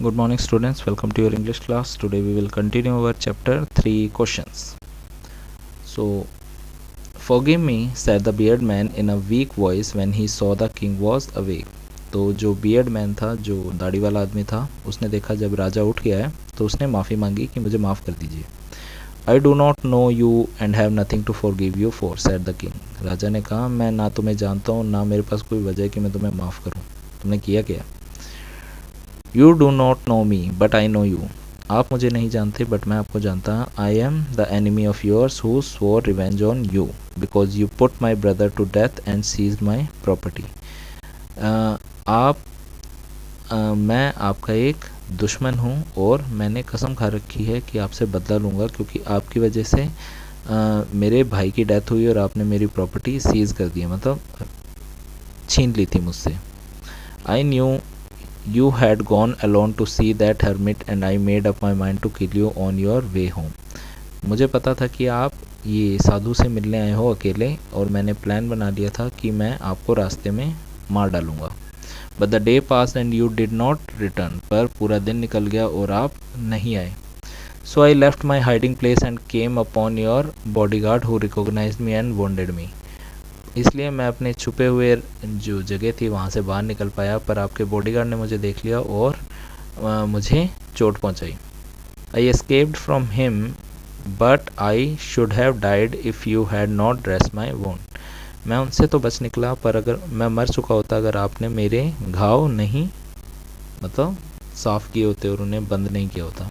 Good morning students, welcome to your English class. Today we will continue our chapter 3 questions. So, forgive me, said the beard man in a weak voice when he saw the king was awake. तो जो beard man था, जो दाढ़ी वाला आदमी था, उसने देखा जब राजा उठ गया है तो उसने माफ़ी मांगी कि मुझे माफ़ कर दीजिए. I do not know you and have nothing to forgive you for, said the king. राजा ने कहा, मैं ना तुम्हें जानता हूँ ना मेरे पास कोई वजह है कि मैं तुम्हें माफ़ करूँ. तुमने किया क्या? You do not know me but I know you. आप मुझे नहीं जानते बट मैं आपको जानता हूँ. I am the enemy of yours who swore revenge on you because you put my brother to death and seize my property. मैं आपका एक दुश्मन हूँ और मैंने कसम खा रखी है कि आपसे बदला लूँगा क्योंकि आपकी वजह से मेरे भाई की डेथ हुई और आपने मेरी प्रॉपर्टी सीज कर दी, मतलब छीन ली थी मुझसे. I knew You had gone alone to see that hermit and I made up my mind to kill you on your way home. मुझे पता था कि आप ये साधु से मिलने आए हो अकेले और मैंने प्लान बना लिया था कि मैं आपको रास्ते में मार डालूँगा. But the day passed and you did not return. पर पूरा दिन निकल गया और आप नहीं आए. So I left my hiding place and came upon your bodyguard who recognized me and wounded me. इसलिए मैं अपने छुपे हुए जो जगह थी वहाँ से बाहर निकल पाया, पर आपके बॉडीगार्ड ने मुझे देख लिया और मुझे चोट पहुँचाई. I escaped from him but I should have died if you had not dress my wound. मैं उनसे तो बच निकला पर अगर मैं मर चुका होता अगर आपने मेरे घाव नहीं मतलब साफ़ किए होते और उन्हें बंद नहीं किया होता.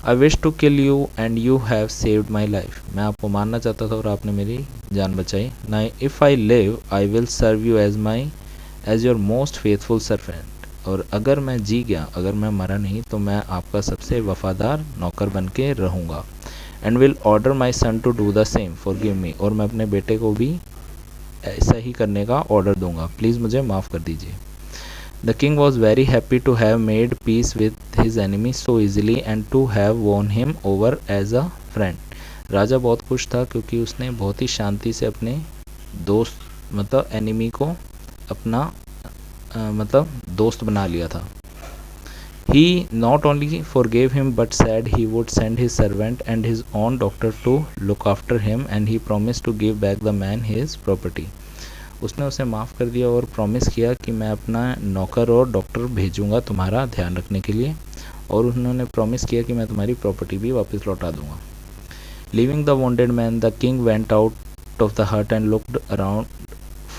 I wish to kill you and you have saved my life. मैं आपको मारना चाहता था और आपने मेरी जान बचाई. ना if I live I will serve you as your most faithful servant. और अगर मैं जी गया, अगर मैं मरा नहीं तो मैं आपका सबसे वफादार नौकर बन के रहूँगा. And will order my son to do the same forgive me. और मैं अपने बेटे को भी ऐसा ही करने का ऑर्डर दूंगा. प्लीज़ मुझे माफ़ कर दीजिए. The king was very happy to have made peace with his enemy so easily and to have won him over as a friend. राजा बहुत खुश था क्योंकि उसने बहुत ही शांति से अपने दोस्त मतलब एनिमी को अपना मतलब दोस्त बना लिया था. He not only forgave him but said he would send his servant and his own doctor to look after him and he promised to give back the man his property. उसने उसे माफ़ कर दिया और प्रॉमिस किया कि मैं अपना नौकर और डॉक्टर भेजूंगा तुम्हारा ध्यान रखने के लिए, और उन्होंने प्रॉमिस किया कि मैं तुम्हारी प्रॉपर्टी भी वापस लौटा दूंगा. Leaving the wanted man the king went out of the hut and looked around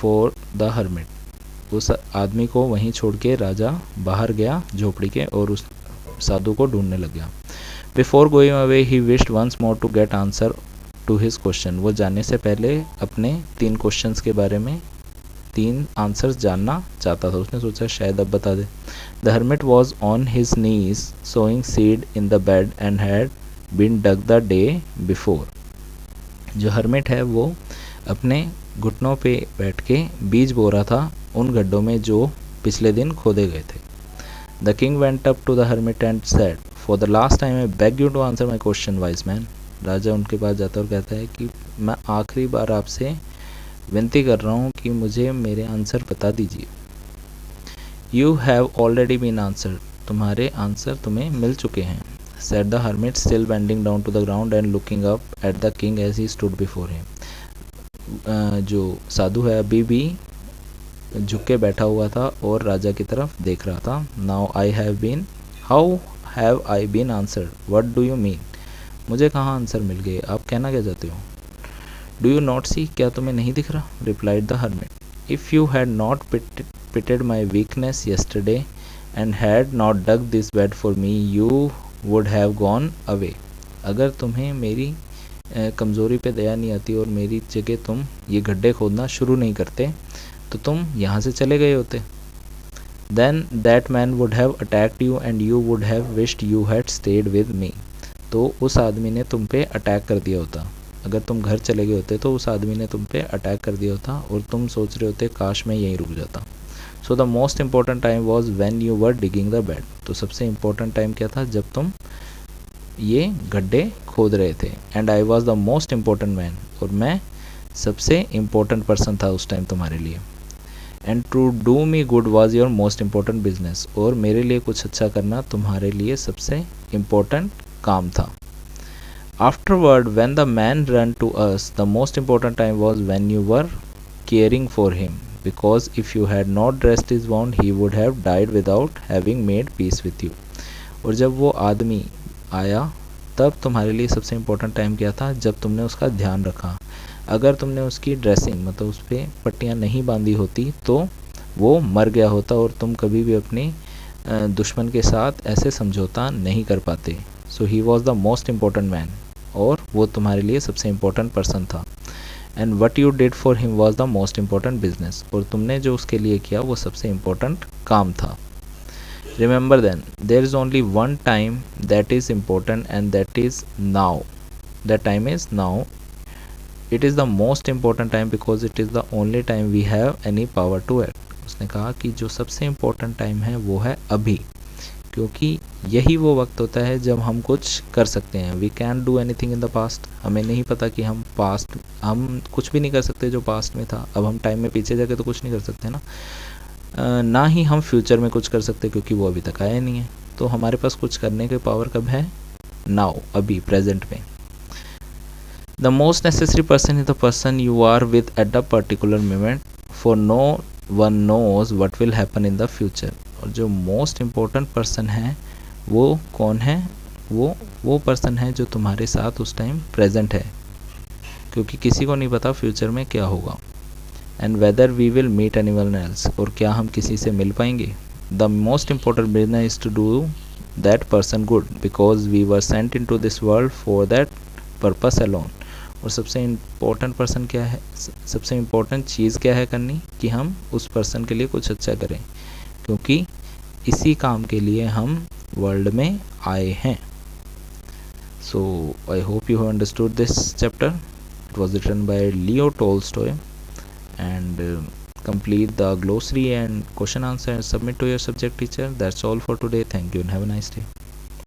for the hermit. उस आदमी को वहीं छोड़ के राजा बाहर गया झोपड़ी के और उस साधु को ढूंढने लग गया. Before going away he wished once more to get answer to his question. वो जाने से पहले अपने 3 क्वेश्चंस के बारे में 3 आंसर्स जानना चाहता था. उसने सोचा शायद अब बता दे. The hermit was on his knees sowing seed in the bed and had been dug the day before. जो हर्मिट है वो अपने घुटनों पे बैठ के बीज बो रहा था उन गड्ढों में जो पिछले दिन खोदे गए थे. The king went up to the hermit and said for the last time I beg you to answer my question wise man. राजा उनके पास जाता है और कहता है कि मैं आखिरी बार आपसे विनती कर रहा हूँ कि मुझे मेरे आंसर बता दीजिए. You have already been answer. तुम्हारे आंसर तुम्हें मिल चुके हैं. Said the hermit still bending down to the ground and looking up at the king as he stood before him. जो साधु है अभी भी झुक के बैठा हुआ था और राजा की तरफ देख रहा था. Now I have been how have I been answered what do you mean. मुझे कहाँ आंसर मिल गए, आप कहना क्या चाहते हो. डू यू नॉट सी, क्या तुम्हें नहीं दिख रहा. Replied the hermit. If you had not pitied my weakness yesterday and had not dug this bed for me you would have gone away. अगर तुम्हें मेरी कमज़ोरी पे दया नहीं आती और मेरी जगह तुम ये गड्ढे खोदना शुरू नहीं करते तो तुम यहाँ से चले गए होते. Then that man would have attacked you and you would have wished you had stayed with me. तो उस आदमी ने तुम पे अटैक कर दिया होता. अगर तुम घर चले गए होते तो उस आदमी ने तुम पे अटैक कर दिया होता और तुम सोच रहे होते काश मैं यहीं रुक जाता. So the most important time was when you were digging the bed. तो सबसे इम्पोर्टेंट टाइम क्या था, जब तुम ये गड्ढे खोद रहे थे. And I was the most important man. और मैं सबसे इम्पोर्टेंट पर्सन था उस टाइम तुम्हारे लिए. And to do me good was your most important business, और मेरे लिए कुछ अच्छा करना तुम्हारे लिए सबसे इम्पोर्टेंट काम था. Afterward, when the man ran to us, the most important time was when you were caring for him, because if you had not dressed his wound, he would have died without having made peace with you. और जब वो आदमी आया तब तुम्हारे लिए सबसे important time क्या था, जब तुमने उसका ध्यान रखा. अगर तुमने उसकी ड्रेसिंग मतलब उस पर पट्टियाँ नहीं बांधी होती तो वो मर गया होता और तुम कभी भी अपने दुश्मन के साथ ऐसे समझौता नहीं कर पाते. So he was the most important man, और वो तुम्हारे लिए सबसे इम्पोर्टेंट पर्सन था. And what you did for him was the most important business, और तुमने जो उसके लिए किया वो सबसे इम्पोर्टेंट काम था. Remember then there is only one time that is important and that is now. That time is now. It is the most important time because it is the only time we have any power to act. उसने कहा कि जो सबसे important time है वो है अभी, क्योंकि यही वो वक्त होता है जब हम कुछ कर सकते हैं. We can do anything in the past. हमें नहीं पता कि हम कुछ भी नहीं कर सकते जो पास्ट में था. अब हम टाइम में पीछे जाके तो कुछ नहीं कर सकते ना. ना ही हम फ्यूचर में कुछ कर सकते क्योंकि वो अभी तक आया नहीं है. तो हमारे पास कुछ करने के पावर कब है, नाउ, अभी, प्रेजेंट में. The most necessary person is the person you are with at the particular moment, for no one knows what will happen in the future. और जो मोस्ट इम्पोर्टेंट पर्सन है वो कौन है, वो पर्सन है जो तुम्हारे साथ उस टाइम प्रेजेंट है, क्योंकि किसी को नहीं पता फ्यूचर में क्या होगा. And whether we will meet anyone else, और क्या हम किसी से मिल पाएंगे. The most important business is to do that person good because we were sent into this world for that purpose alone. और सबसे इम्पोर्टेंट पर्सन क्या है, सबसे इम्पोर्टेंट चीज़ क्या है करनी, कि हम उस पर्सन के लिए कुछ अच्छा करें, क्योंकि इसी काम के लिए हम वर्ल्ड में आए हैं. So I hope you have understood this chapter. It was written by Leo Tolstoy. And complete the glossary and question answer and submit to your subject teacher. That's all for today. Thank you and have a nice day.